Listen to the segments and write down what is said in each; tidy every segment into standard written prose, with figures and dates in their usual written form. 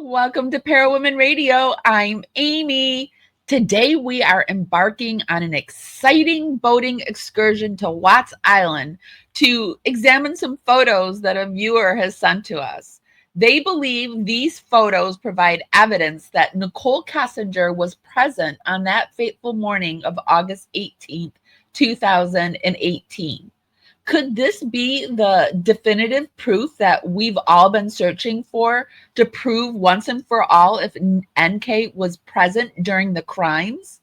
Welcome to Parawomenradio. I'm Amy. Today we are embarking on an exciting boating excursion to Watts Island to examine some photos that a viewer has sent to us. They believe these photos provide evidence that Nichol Kessinger was present on that fateful morning of August 18th, 2018. Could this be the definitive proof that we've all been searching for to prove once and for all if NK was present during the crimes?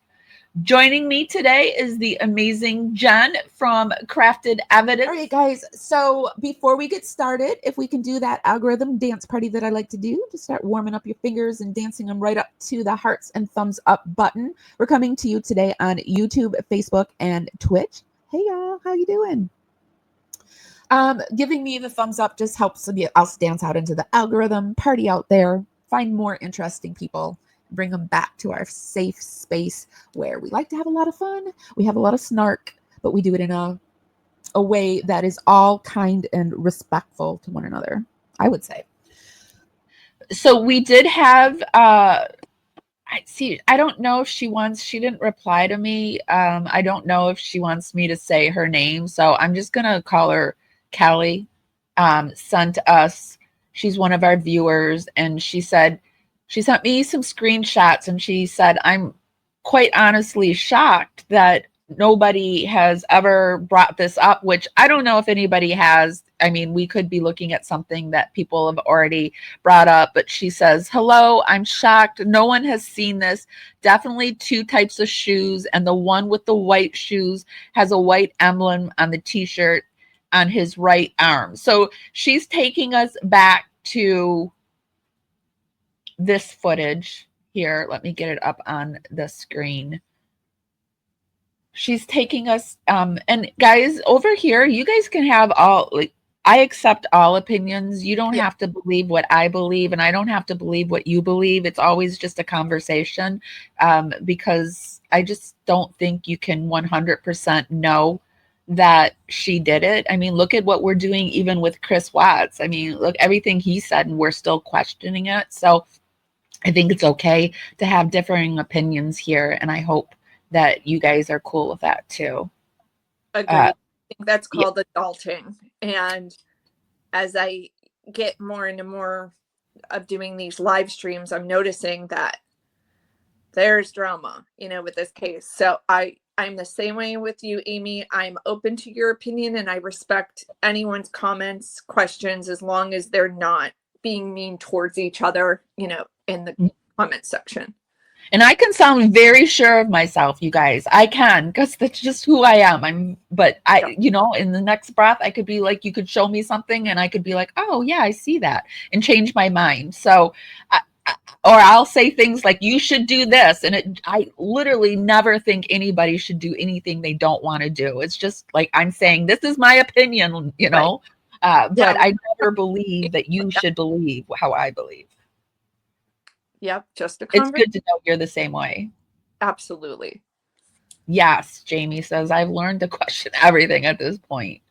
Joining me today is the amazing Jen from Crafted Evidence. All right, guys. So before we get started, if we can do that algorithm dance party that I like to do, to start warming up your fingers and dancing them right up to the hearts and thumbs up button. We're coming to you today on YouTube, Facebook, and Twitch. Hey, y'all. How you doing? Giving me the thumbs up just helps us dance out into the algorithm, party out there, find more interesting people, bring them back to our safe space where we like to have a lot of fun. We have a lot of snark, but we do it in a way that is all kind and respectful to one another, I would say. So we did have, I don't know if she didn't reply to me. I don't know if she wants me to say her name. So I'm just going to call her Kelly. Sent us, she's one of our viewers, and she sent me some screenshots, and she said, I'm quite honestly shocked that nobody has ever brought this up, which I don't know if anybody has. I mean, we could be looking at something that people have already brought up, but she says, hello, I'm shocked. No one has seen this. Definitely two types of shoes, and the one with the white shoes has a white emblem on the t-shirt on his right arm. So she's taking us back to this footage here. Let me get it up on the screen. She's taking us, and guys, over here, you guys can have I accept all opinions. You don't have to believe what I believe, and I don't have to believe what you believe. It's always just a conversation, because I just don't think you can 100% know that she did it. I mean, look at what we're doing even with Chris Watts. I mean, look, everything he said, and we're still questioning it. So I think it's okay to have differing opinions here, and I hope that you guys are cool with that too. Agreed. I think that's called adulting. And as I get more and more of doing these live streams, I'm noticing that there's drama, with this case. So I'm the same way with you, Amy. I'm open to your opinion, and I respect anyone's comments, questions, as long as they're not being mean towards each other, in the comment section. And I can sound very sure of myself, you guys. I can, because that's just who I am. in the next breath, I could be like, you could show me something, and I could be like, oh yeah, I see that, and change my mind. So or I'll say things like, you should do this. And I literally never think anybody should do anything they don't want to do. It's just like, I'm saying, this is my opinion, Right. But I never believe that you should believe how I believe. Yep. It's good to know you're the same way. Absolutely. Yes. Jamie says, I've learned to question everything at this point.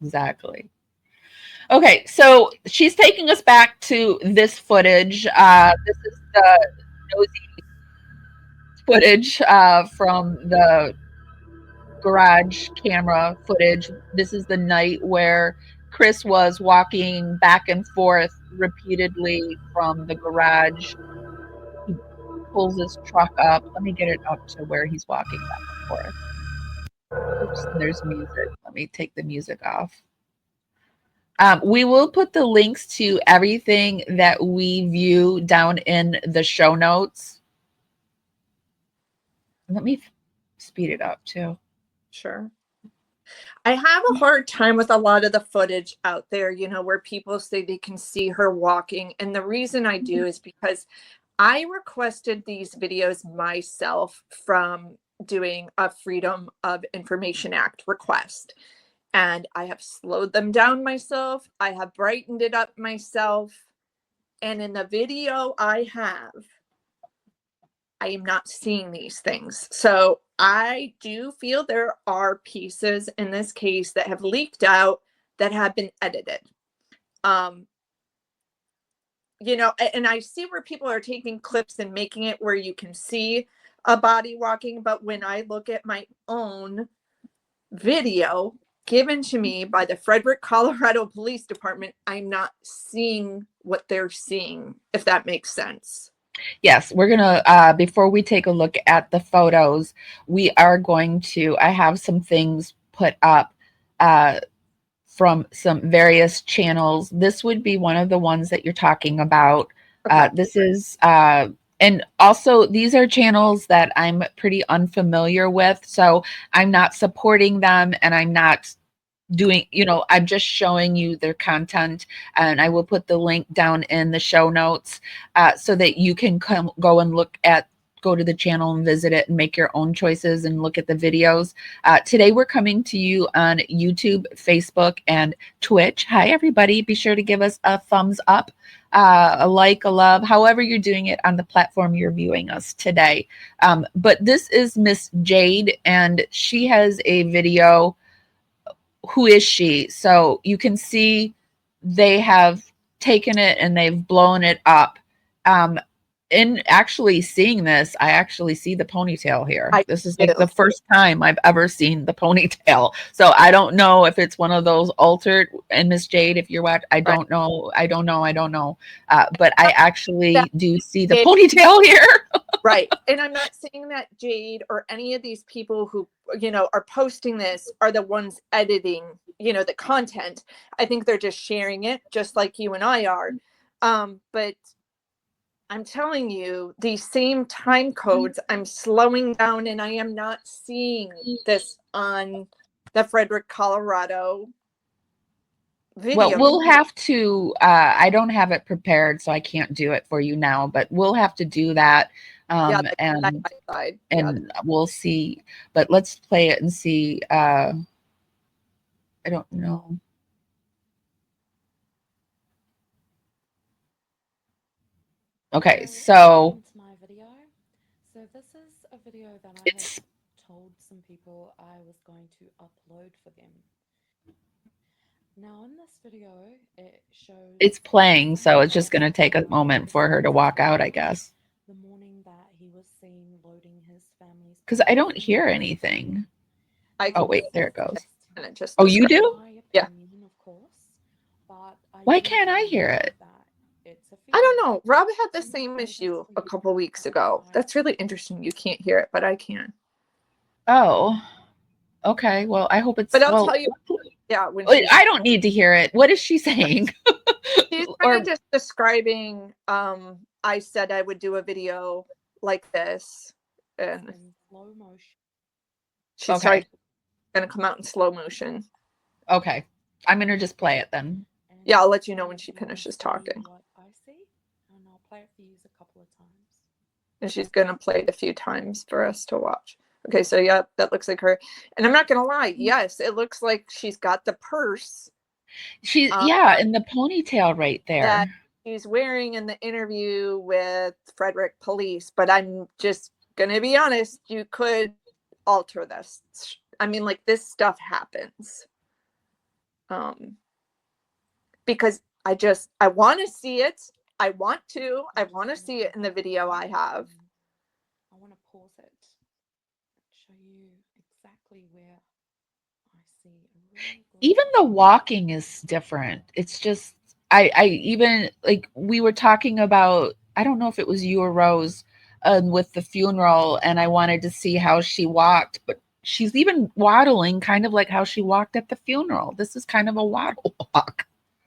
Exactly. Okay, so she's taking us back to this footage. This is the nosy footage from the garage camera footage. This is the night where Chris was walking back and forth repeatedly from the garage. He pulls his truck up. Let me get it up to where he's walking back and forth. Oops, there's music. Let me take the music off. We will put the links to everything that we view down in the show notes. Let me speed it up too. Sure. I have a hard time with a lot of the footage out there, where people say they can see her walking. And the reason I do is because I requested these videos myself from doing a Freedom of Information Act request. And I have slowed them down myself. I have brightened it up myself. And in the video I am not seeing these things. So I do feel there are pieces in this case that have leaked out that have been edited. you know, and I see where people are taking clips and making it where you can see a body walking, but when I look at my own video given to me by the Frederick, Colorado Police Department, I'm not seeing what they're seeing, if that makes sense. Yes, we're gonna before we take a look at the photos, we are going to, I have some things put up from some various channels. This would be one of the ones that you're talking about. Okay. This is and also these are channels that I'm pretty unfamiliar with, so I'm not supporting them, and I'm not doing, you know, I'm just showing you their content, and I will put the link down in the show notes so that you can go and go to the channel and visit it and make your own choices and look at the videos. Today we're coming to you on YouTube, Facebook, and Twitch. Hi everybody, be sure to give us a thumbs up, a like, a love, however you're doing it on the platform you're viewing us today. But this is Miss Jade, and she has a video. Who is she? So you can see they have taken it and they've blown it up. In actually seeing this, I actually see the ponytail here. This is like the first time I've ever seen the ponytail. So I don't know if it's one of those altered. And Miss Jade, if you're watching, I don't know. But I actually do see the ponytail here. Right. And I'm not saying that Jade or any of these people who, you know, are posting this are the ones editing, you know, the content. I think they're just sharing it just like you and I are. But I'm telling you, these same time codes, I'm slowing down, and I am not seeing this on the Frederick, Colorado video. Well, we'll have to, I don't have it prepared, so I can't do it for you now, but we'll have to do that. And we'll see, but let's play it and see. I don't know. Okay, so my video. So this is a video that I had told some people I was going to upload for them. Now in this video, it shows it's playing, so it's just going to take a moment for her to walk out, I guess. The morning that he was seen loading his family's. Because I don't hear anything. Oh wait, there it goes. Just oh, you do? Yeah. Of course, but why can't I hear it? I don't know. Rob had the same issue a couple weeks ago. That's really interesting. You can't hear it, but I can. Oh, okay. Well, I hope it's. But I'll tell you. Yeah. I don't need to hear it. What is she saying? She's kind of just describing. I said I would do a video like this, and slow motion. She's going to come out in slow motion. Okay, I'm going to just play it then. Yeah, I'll let you know when she finishes talking. What I see, and I'll play it for you a couple of times. And she's going to play it a few times for us to watch. Okay, so yeah, that looks like her. And I'm not going to lie. Yes, it looks like she's got the purse. She's in the ponytail right there. That she's wearing in the interview with Frederick Police. But I'm just going to be honest. You could alter this. I mean, like, this stuff happens. Because I want to see it. I want to see it in the video I have. I want to pause it. Show you exactly where I see. Even the walking is different. It's just, I even, like, we were talking about, I don't know if it was you or Rose with the funeral, and I wanted to see how she walked, but she's even waddling kind of like how she walked at the funeral. This is kind of a waddle walk.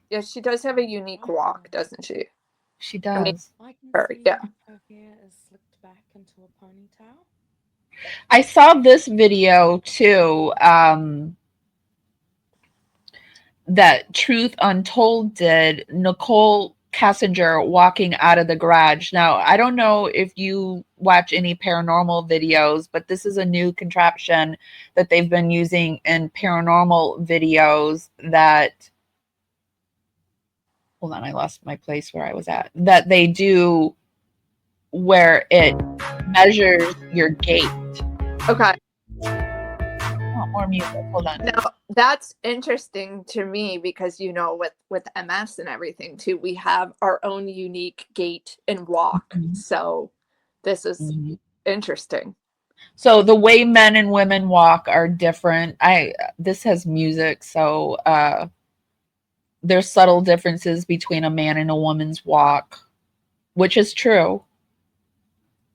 Yeah, she does have a unique walk, doesn't she? She does. I can see yeah. Her hair is slicked back into a ponytail. I saw this video too, that Truth Untold did, Nichol Kessinger walking out of the garage. Now, I don't know if you watch any paranormal videos, but this is a new contraption that they've been using in paranormal videos that, hold on, I lost my place where I was at, that they do where it measures your gait. Okay. Oh, want more music. Hold on. Now that's interesting to me because with MS and everything too, we have our own unique gait and walk. So this is interesting. So the way men and women walk are different. This has music, so there's subtle differences between a man and a woman's walk, which is true.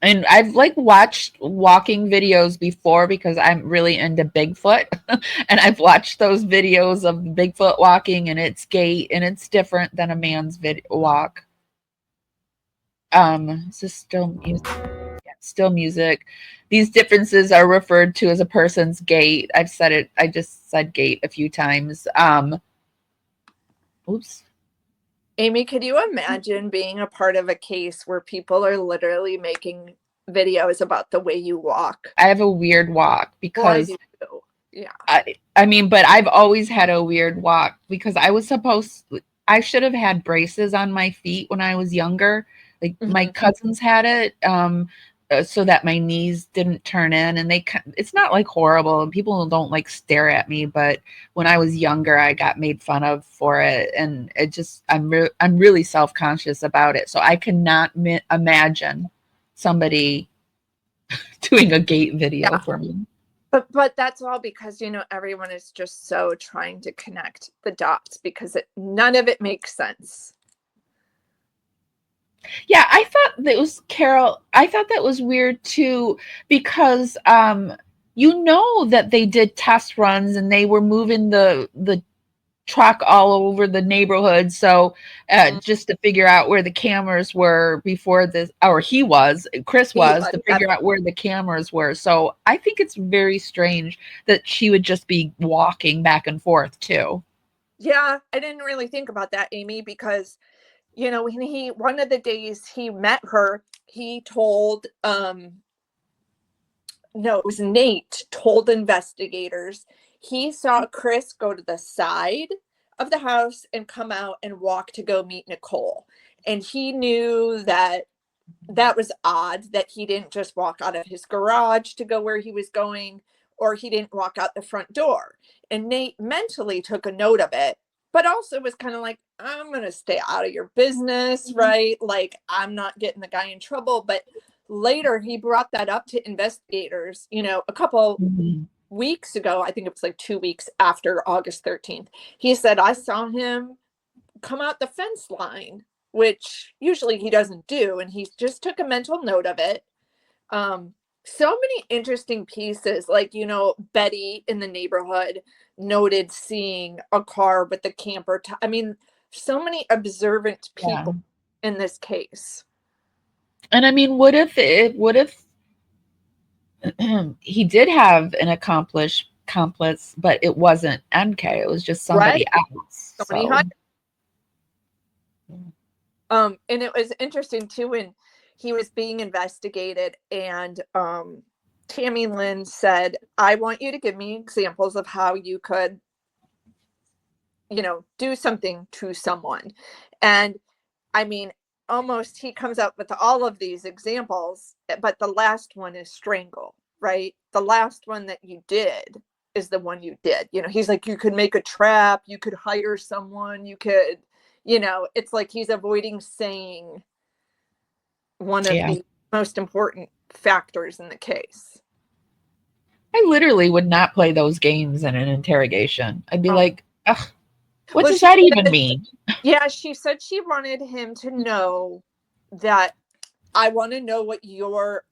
And I've watched walking videos before because I'm really into Bigfoot. And I've watched those videos of Bigfoot walking and its gait, and it's different than a man's walk. Is this still music? Yeah, still music. These differences are referred to as a person's gait. I've said it. I just said gait a few times. Oops. Amy, could you imagine being a part of a case where people are literally making videos about the way you walk? I have a weird walk because yeah. I mean, but I've always had a weird walk because I should have had braces on my feet when I was younger. Like my cousins had it, so that my knees didn't turn in, and it's not horrible. People don't stare at me, but when I was younger, I got made fun of for it, and I'm really self-conscious about it. So I cannot imagine somebody doing a gait video for me. But that's all because everyone is just so trying to connect the dots because none of it makes sense. Yeah, I thought that was weird too, because that they did test runs and they were moving the truck all over the neighborhood, so just to figure out where the cameras were before this, or Chris was to figure out where the cameras were. So I think it's very strange that she would just be walking back and forth too. Yeah, I didn't really think about that, Amy, because when one of the days he met her, he told, it was Nate told investigators he saw Chris go to the side of the house and come out and walk to go meet Nichol. And he knew that was odd, that he didn't just walk out of his garage to go where he was going, or he didn't walk out the front door. And Nate mentally took a note of it, but also was kind of like, I'm going to stay out of your business, right? I'm not getting the guy in trouble. But later he brought that up to investigators, a couple weeks ago. I think it was 2 weeks after August 13th. He said, I saw him come out the fence line, which usually he doesn't do. And he just took a mental note of it. So many interesting pieces, Betty in the neighborhood noted seeing a car with the camper. I mean, so many observant people in this case. And I mean, what if he did have an accomplice, but it wasn't NK, it was just somebody else. And it was interesting too when he was being investigated, and Tammy Lynn said, I want you to give me examples of how you could, do something to someone. And I mean, almost he comes up with all of these examples, but the last one is strangle, right? The last one that you did is the one you did. He's like, you could make a trap, you could hire someone, you could, it's like he's avoiding saying one of the most important factors in the case. I literally would not play those games in an interrogation. I'd be like, ugh, what does that even mean? Yeah, she said she wanted him to know that I want to know what your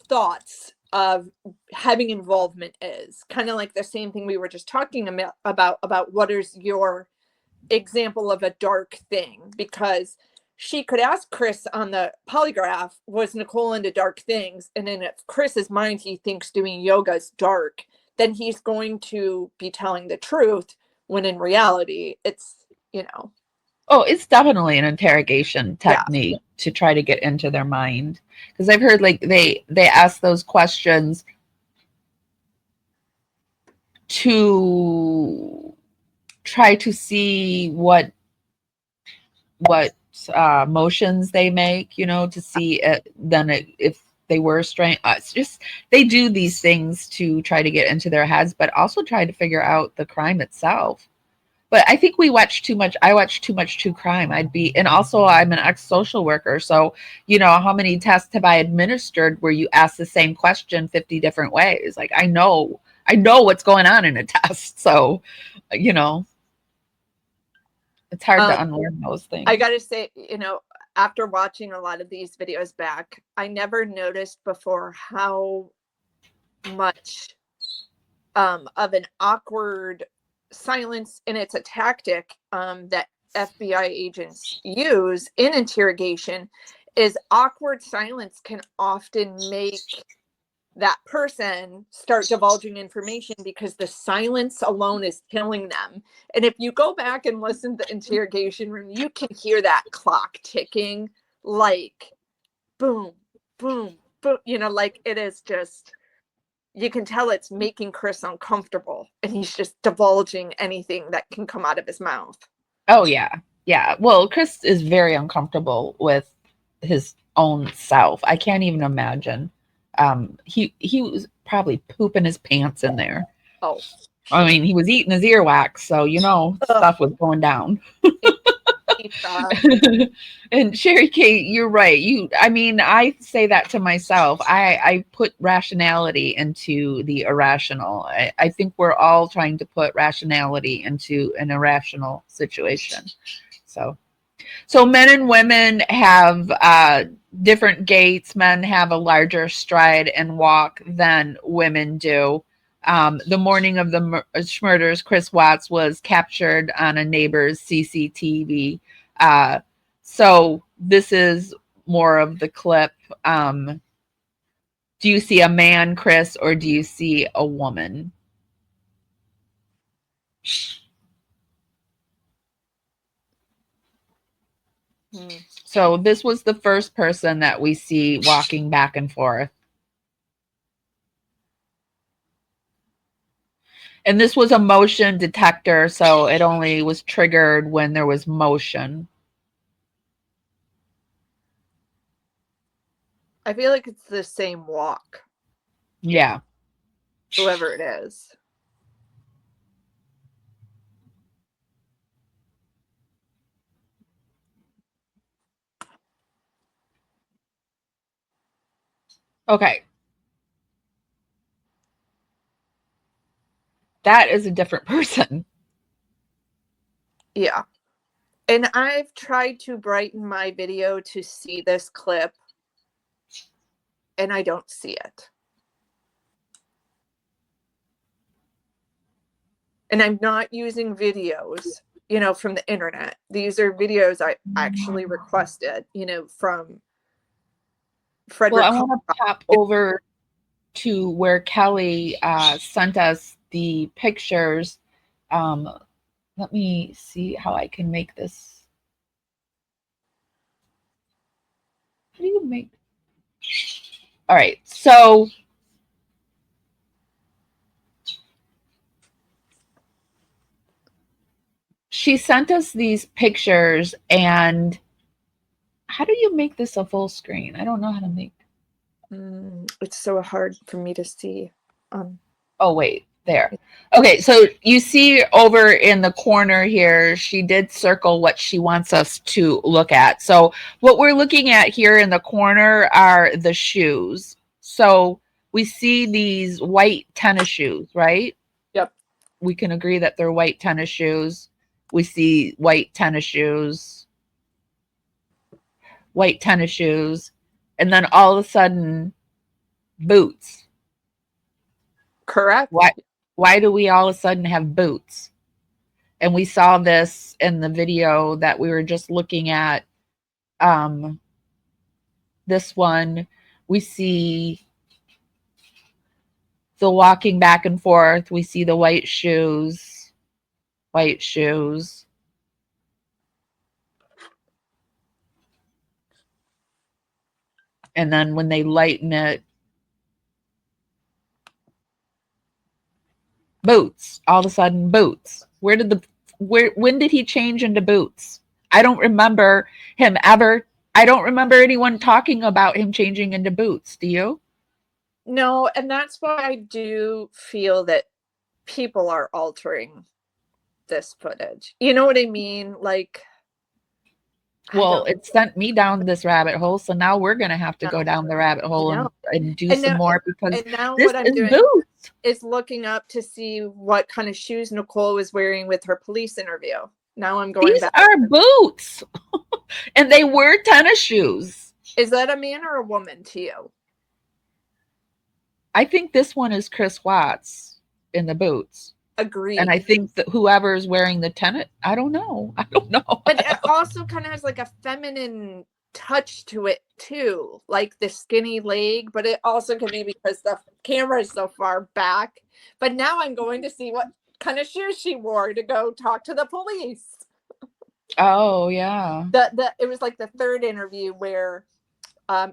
thoughts of having involvement is. Kind of like the same thing we were just talking about what is your example of a dark thing, because she could ask Chris on the polygraph, was Nichol into dark things? And in Chris's mind, he thinks doing yoga is dark. Then he's going to be telling the truth, when in reality, it's, Oh, it's definitely an interrogation technique to try to get into their mind. Because I've heard they ask those questions to try to see what motions they make, to see if they were strange. It's just they do these things to try to get into their heads, but also try to figure out the crime itself. But I think we watch too much. I watch too much true crime. And also I'm an ex-social worker. So, how many tests have I administered where you ask the same question 50 different ways? Like, I know what's going on in a test. So, it's hard to unlearn those things. I got to say, after watching a lot of these videos back, I never noticed before how much of an awkward silence, and it's a tactic that FBI agents use in interrogation, is awkward silence can often make that person start divulging information because the silence alone is killing them. And if you go back and listen to the interrogation room, you can hear that clock ticking, like boom, boom, boom, like it is just, you can tell it's making Chris uncomfortable, and he's just divulging anything that can come out of his mouth. Oh, yeah. Yeah. Well, Chris is very uncomfortable with his own self. I can't even imagine. He was probably pooping his pants in there. Oh. I mean, he was eating his earwax, so, stuff was going down. And Sherry Kate, you're right. I say that to myself. I put rationality into the irrational. I think we're all trying to put rationality into an irrational situation. So men and women have different gaits. Men have a larger stride and walk than women do. The morning of the murders, Chris Watts was captured on a neighbor's CCTV. So this is more of the clip. Do you see a man, Chris, or do you see a woman? So this was the first person that we see walking back and forth. And this was a motion detector, so it only was triggered when there was motion. I feel like it's the same walk. Yeah. Whoever it is. Okay. That is a different person. Yeah. And I've tried to brighten my video to see this clip, and I don't see it. And I'm not using videos, from the internet. These are videos I actually requested, from Frederick. Well, I want to pop over to where Kelly sent us the pictures. Let me see how I can make this. How do you make? All right, so she sent us these pictures, and how do you make this a full screen? I don't know how to make. It's so hard for me to see. Oh, wait, there. Okay, so you see over in the corner here, she did circle what she wants us to look at. So what we're looking at here in the corner are the shoes. So we see these white tennis shoes, right? Yep. We can agree that they're white tennis shoes. We see white tennis shoes, and then all of a sudden, boots. Correct. Why do we all of a sudden have boots? And we saw this in the video that we were just looking at. This one, we see the walking back and forth. We see the white shoes. And then when they lighten it, boots. All of a sudden, boots. When did he change into boots? I don't remember him ever I don't remember anyone talking about him changing into boots. Do you? No, and that's why I do feel that people are altering this footage. You know what I mean? Like, well, it sent me down this rabbit hole, so now we're gonna have to go down the rabbit hole and do some more, because and now this what I'm is doing boots. is looking up to see what kind of shoes Nichol was wearing with her police interview. Now I'm going These back. are boots, and they were tennis shoes. Is that a man or a woman to you? I think this one is Chris Watts in the boots. Agreed. And I think that whoever's wearing the tennis, I don't know. But it also kind of has like a feminine touch to it too, like the skinny leg, but it also could be because the camera is so far back. But now I'm going to see what kind of shoes she wore to go talk to the police. Oh yeah. It was like the third interview where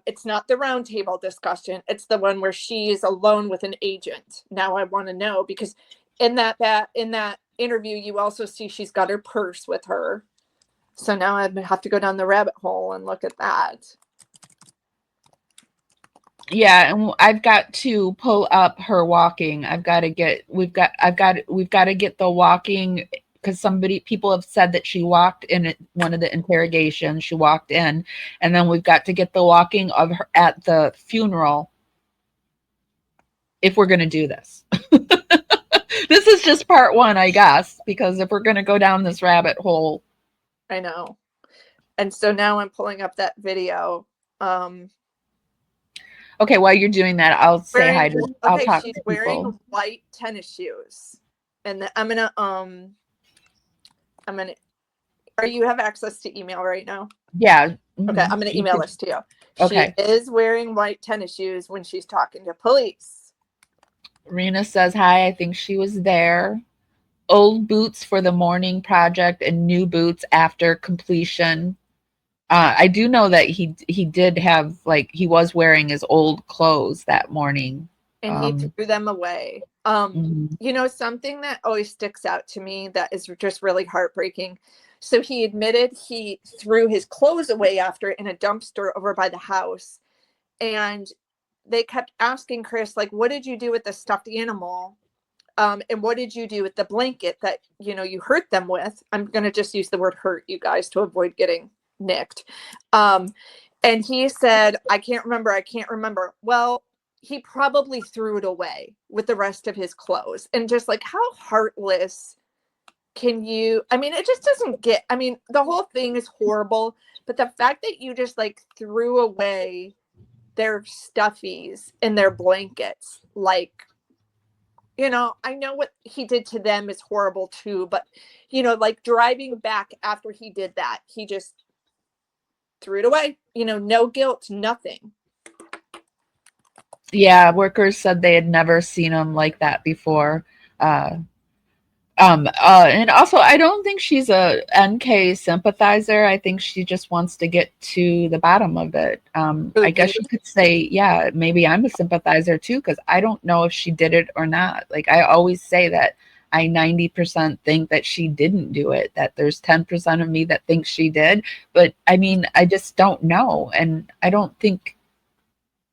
it's not the roundtable discussion, it's the one where she is alone with an agent. Now I want to know, because in that interview you also see she's got her purse with her. So now I have to go down the rabbit hole and look at that. Yeah, and I've got to pull up her walking. We've got to get the walking, because people have said that she walked in one of the interrogations. She walked in, and then we've got to get the walking of her at the funeral if we're going to do this. This is just part one, I guess, because if we're going to go down this rabbit hole. I know. And so now I'm pulling up that video. Okay, while you're doing that, I'll say hi to. I'll talk she's to wearing people. white tennis shoes, and I'm gonna. Are you have access to email right now? Yeah. Okay, I'm gonna email this to you. Okay. She is wearing white tennis shoes when she's talking to police. Rena says hi. I think she was there. Old boots for the morning project and new boots after completion. I do know that he did have, like, he was wearing his old clothes that morning. And he threw them away. You know, something that always sticks out to me that is just really heartbreaking. So he admitted he threw his clothes away after in a dumpster over by the house. And they kept asking Chris, like, what did you do with the stuffed animal? And what did you do with the blanket that, you know, you hurt them with? I'm going to just use the word hurt, you guys, to avoid getting nicked. And he said, I can't remember. Well, he probably threw it away with the rest of his clothes. And just like, how heartless can you, I mean, it just doesn't get, I mean, the whole thing is horrible, but the fact that you just like threw away their stuffies and their blankets, like, you know, I know what he did to them is horrible too, but, you know, like driving back after he did that, he just threw it away, you know, no guilt, nothing. Yeah, workers said they had never seen him like that before. And also, I don't think she's a NK sympathizer. I think she just wants to get to the bottom of it. I guess you could say, yeah, maybe I'm a sympathizer too, because I don't know if she did it or not. Like, I always say that I 90% think that she didn't do it, that there's 10% of me that thinks she did. But I mean, I just don't know. And I don't think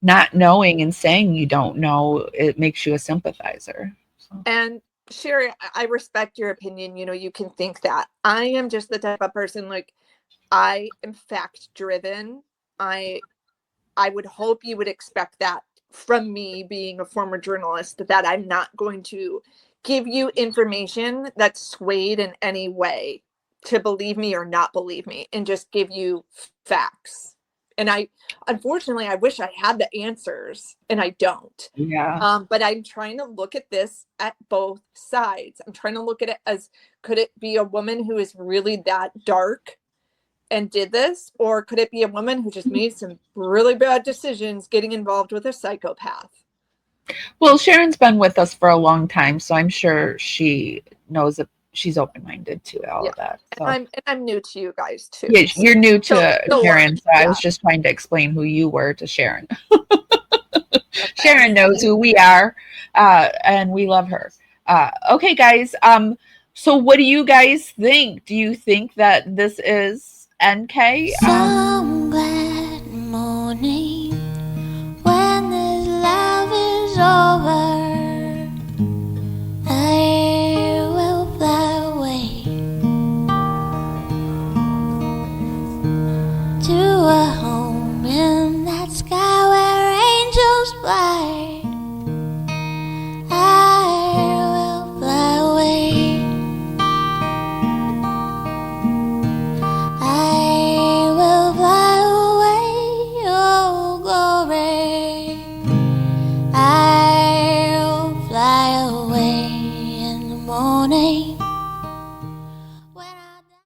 not knowing and saying you don't know, it makes you a sympathizer. So. And Sherry, I respect your opinion. You know, you can think that. I am just the type of person, like, I am fact driven. I would hope you would expect that from me, being a former journalist, that I'm not going to give you information that's swayed in any way to believe me or not believe me, and just give you facts. And unfortunately, I wish I had the answers, and I don't. Yeah. But I'm trying to look at this at both sides. I'm trying to look at it as, could it be a woman who is really that dark and did this? Or could it be a woman who just made some really bad decisions getting involved with a psychopath? Well, Sharon's been with us for a long time, so I'm sure she knows that she's open-minded to all of that. So. And I'm new to you guys too. Yeah, you're new to Sharon, so yeah. I was just trying to explain who you were to Sharon. Sharon knows who we are, and we love her. Okay, guys. So what do you guys think? Do you think that this is NK?